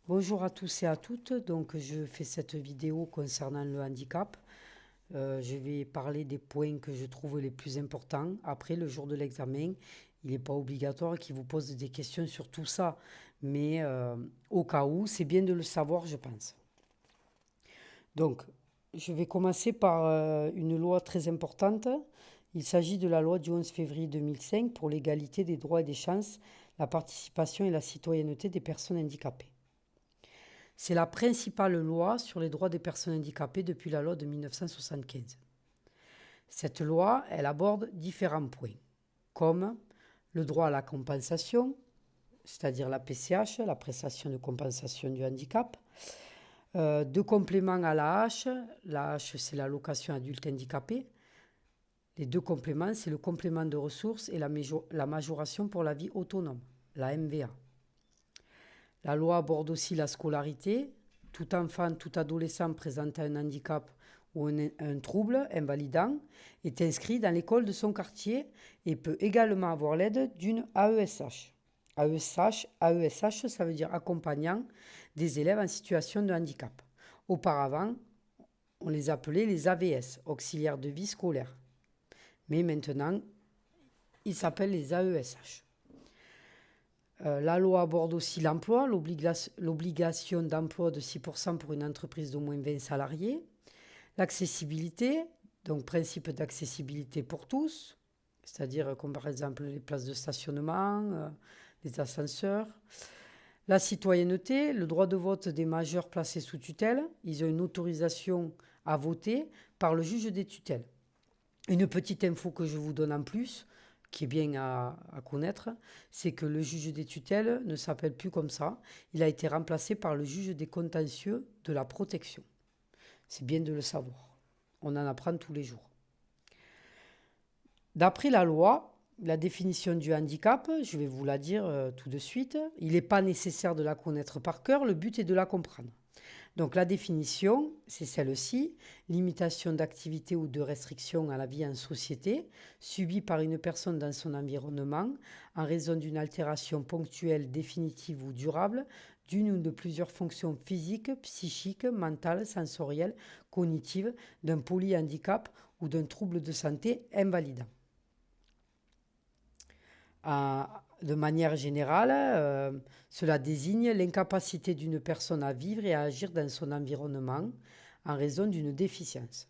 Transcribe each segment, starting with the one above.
Bonjour à tous et à toutes. Donc, je fais cette vidéo concernant le handicap. Je vais parler des points que je trouve les plus importants. Après, le jour de l'examen, il n'est pas obligatoire qu'il vous pose des questions sur tout ça. Mais au cas où, c'est bien de le savoir, je pense. Donc, je vais commencer par une loi très importante. Il s'agit de la loi du 11 février 2005 pour l'égalité des droits et des chances, la participation et la citoyenneté des personnes handicapées. C'est la principale loi sur les droits des personnes handicapées depuis la loi de 1975. Cette loi, elle aborde différents points, comme le droit à la compensation, c'est-à-dire la PCH, la prestation de compensation du handicap, de compléments à l'AH. L'AH, c'est l'allocation adulte handicapé. Les deux compléments, c'est le complément de ressources et la majoration pour la vie autonome, la MVA. La loi aborde aussi la scolarité. Tout enfant, tout adolescent présentant un handicap ou un trouble invalidant est inscrit dans l'école de son quartier et peut également avoir l'aide d'une AESH. AESH, ça veut dire accompagnant des élèves en situation de handicap. Auparavant, on les appelait les AVS, auxiliaires de vie scolaire. Mais maintenant, ils s'appellent les AESH. La loi aborde aussi l'emploi, l'obligation d'emploi de 6% pour une entreprise d'au moins 20 salariés, l'accessibilité, donc principe d'accessibilité pour tous, c'est-à-dire comme par exemple les places de stationnement, les ascenseurs, la citoyenneté, le droit de vote des majeurs placés sous tutelle, ils ont une autorisation à voter par le juge des tutelles. Une petite info que je vous donne en plus, qui est bien à connaître, c'est que le juge des tutelles ne s'appelle plus comme ça. Il a été remplacé par le juge des contentieux de la protection. C'est bien de le savoir. On en apprend tous les jours. D'après la loi, la définition du handicap, je vais vous la dire tout de suite, il n'est pas nécessaire de la connaître par cœur, le but est de la comprendre. Donc la définition, c'est celle-ci, limitation d'activité ou de restriction à la vie en société, subie par une personne dans son environnement en raison d'une altération ponctuelle, définitive ou durable d'une ou de plusieurs fonctions physiques, psychiques, mentales, sensorielles, cognitives, d'un polyhandicap ou d'un trouble de santé invalidant. De manière générale, cela désigne l'incapacité d'une personne à vivre et à agir dans son environnement en raison d'une déficience.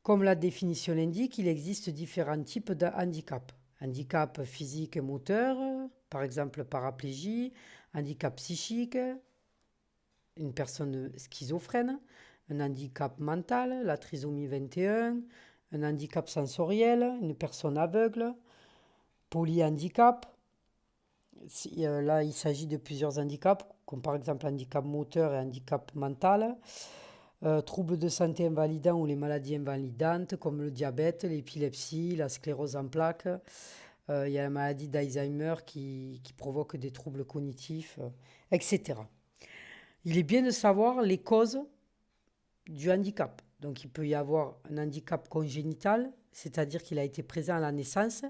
Comme la définition l'indique, il existe différents types de handicap. Handicap physique et moteur, par exemple paraplégie, handicap psychique, une personne schizophrène, un handicap mental, la trisomie 21, un handicap sensoriel, une personne aveugle, polyhandicap. Là, il s'agit de plusieurs handicaps, comme par exemple handicap moteur et handicap mental, troubles de santé invalidants ou les maladies invalidantes, comme le diabète, l'épilepsie, la sclérose en plaques. Il y a la maladie d'Alzheimer qui provoque des troubles cognitifs, etc. Il est bien de savoir les causes du handicap. Donc il peut y avoir un handicap congénital, c'est-à-dire qu'il a été présent à la naissance,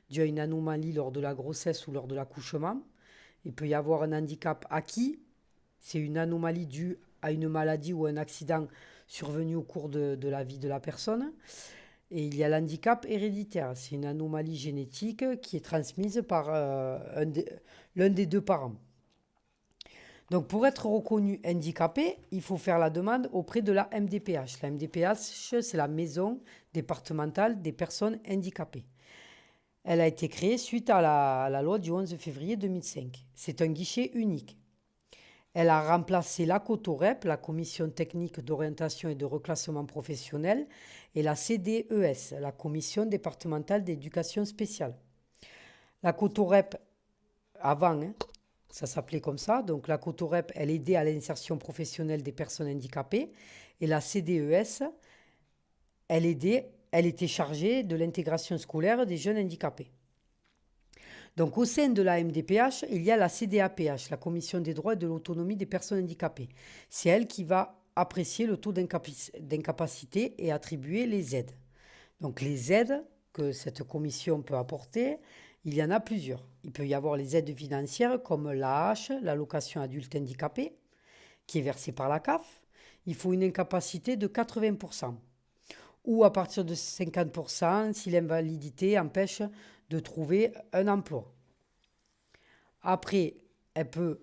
dû à une anomalie lors de la grossesse ou lors de l'accouchement. Il peut y avoir un handicap acquis, c'est une anomalie due à une maladie ou un accident survenu au cours de la vie de la personne. Et il y a l'handicap héréditaire, c'est une anomalie génétique qui est transmise par l'un des deux parents. Donc pour être reconnu handicapé, il faut faire la demande auprès de la MDPH. La MDPH, c'est la Maison départementale des personnes handicapées. Elle a été créée suite à la loi du 11 février 2005. C'est un guichet unique. Elle a remplacé la COTOREP, la Commission technique d'orientation et de reclassement professionnel, et la CDES, la Commission départementale d'éducation spéciale. La COTOREP, avant, ça s'appelait comme ça, donc la COTOREP, elle aidait à l'insertion professionnelle des personnes handicapées, et la CDES, elle était chargée de l'intégration scolaire des jeunes handicapés. Donc au sein de la MDPH, il y a la CDAPH, la Commission des droits et de l'autonomie des personnes handicapées. C'est elle qui va apprécier le taux d'incapacité et attribuer les aides. Donc les aides que cette commission peut apporter, Il y en a plusieurs. Il peut y avoir les aides financières comme l'AH, l'allocation adulte handicapé, qui est versée par la CAF. Il faut une incapacité de 80%. Ou à partir de 50% si l'invalidité empêche de trouver un emploi. Après, elle peut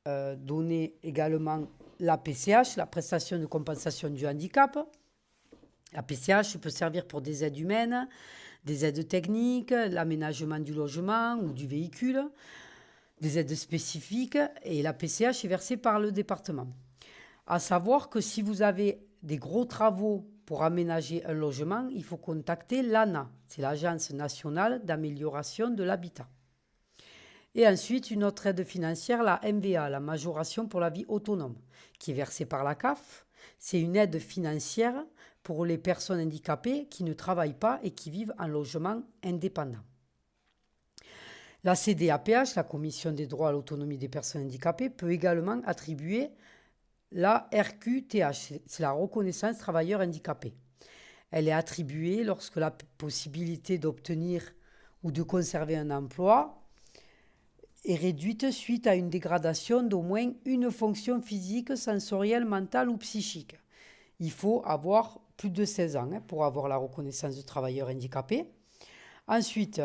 donner également la PCH, la prestation de compensation du handicap. La PCH peut servir pour des aides humaines, des aides techniques, l'aménagement du logement ou du véhicule, des aides spécifiques, et la PCH est versée par le département. À savoir que si vous avez des gros travaux pour aménager un logement, il faut contacter l'ANA, c'est l'Agence nationale d'amélioration de l'habitat. Et ensuite, une autre aide financière, la MVA, la majoration pour la vie autonome, qui est versée par la CAF. C'est une aide financière pour les personnes handicapées qui ne travaillent pas et qui vivent en logement indépendant. La CDAPH, la Commission des droits à l'autonomie des personnes handicapées, peut également attribuer la RQTH, c'est la reconnaissance travailleur handicapé. Elle est attribuée lorsque la possibilité d'obtenir ou de conserver un emploi est réduite suite à une dégradation d'au moins une fonction physique, sensorielle, mentale ou psychique. Il faut avoir plus de 16 ans pour avoir la reconnaissance de travailleur handicapé. Ensuite,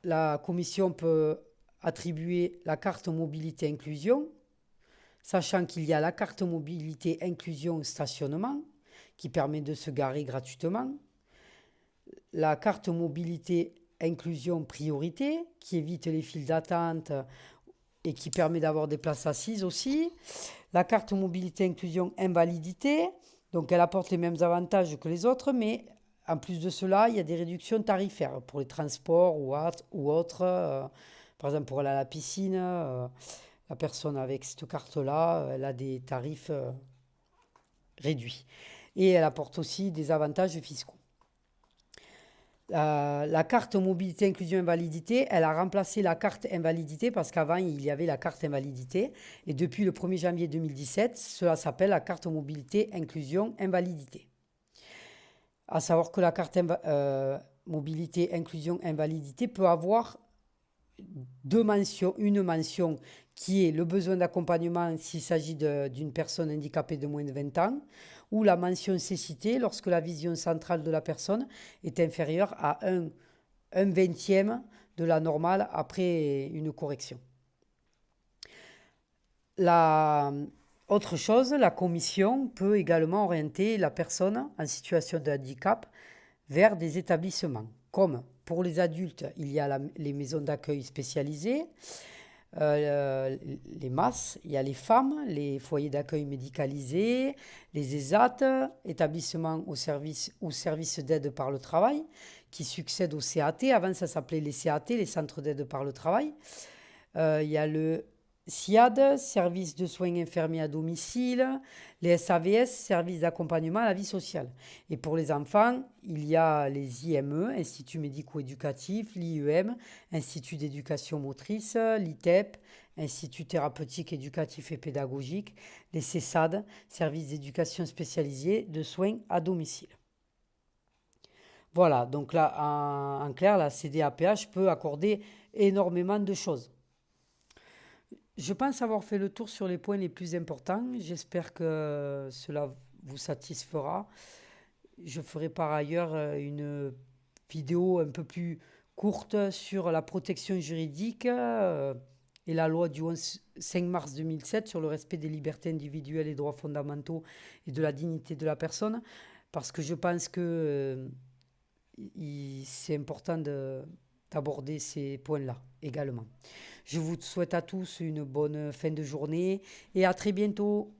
la commission peut attribuer la carte mobilité inclusion, sachant qu'il y a la carte mobilité inclusion stationnement, qui permet de se garer gratuitement, la carte mobilité inclusion priorité, qui évite les files d'attente et qui permet d'avoir des places assises aussi, la carte mobilité inclusion invalidité, donc elle apporte les mêmes avantages que les autres, mais en plus de cela, il y a des réductions tarifaires pour les transports ou autres. Par exemple, pour aller à la piscine, la personne avec cette carte-là, elle a des tarifs réduits. Et elle apporte aussi des avantages fiscaux. La carte mobilité inclusion invalidité, elle a remplacé la carte invalidité parce qu'avant, il y avait la carte invalidité. Et depuis le 1er janvier 2017, cela s'appelle la carte mobilité inclusion invalidité. À savoir que la carte mobilité inclusion invalidité peut avoir deux mentions. Une mention qui est le besoin d'accompagnement s'il s'agit d'une personne handicapée de moins de 20 ans, ou la mention cécité lorsque la vision centrale de la personne est inférieure à un vingtième de la normale après une correction. Autre chose, la commission peut également orienter la personne en situation de handicap vers des établissements, comme pour les adultes, il y a les maisons d'accueil spécialisées, les MAS, il y a les femmes, les foyers d'accueil médicalisés, les ESAT, établissements au service d'aide par le travail, qui succèdent au CAT. Avant, ça s'appelait les CAT, les centres d'aide par le travail. Il y a le SIAD, service de soins infirmiers à domicile, les SAVS, services d'accompagnement à la vie sociale. Et pour les enfants, il y a les IME, Instituts médico-éducatifs, l'IEM, Institut d'éducation motrice, l'ITEP, Institut thérapeutique, éducatif et pédagogique, les CESAD, services d'éducation spécialisés de soins à domicile. Voilà, donc là, en clair, la CDAPH peut accorder énormément de choses. Je pense avoir fait le tour sur les points les plus importants. J'espère que cela vous satisfera. Je ferai par ailleurs une vidéo un peu plus courte sur la protection juridique et la loi du 5 mars 2007 sur le respect des libertés individuelles et droits fondamentaux et de la dignité de la personne, parce que je pense que c'est important d'aborder ces points-là également. Je vous souhaite à tous une bonne fin de journée et à très bientôt.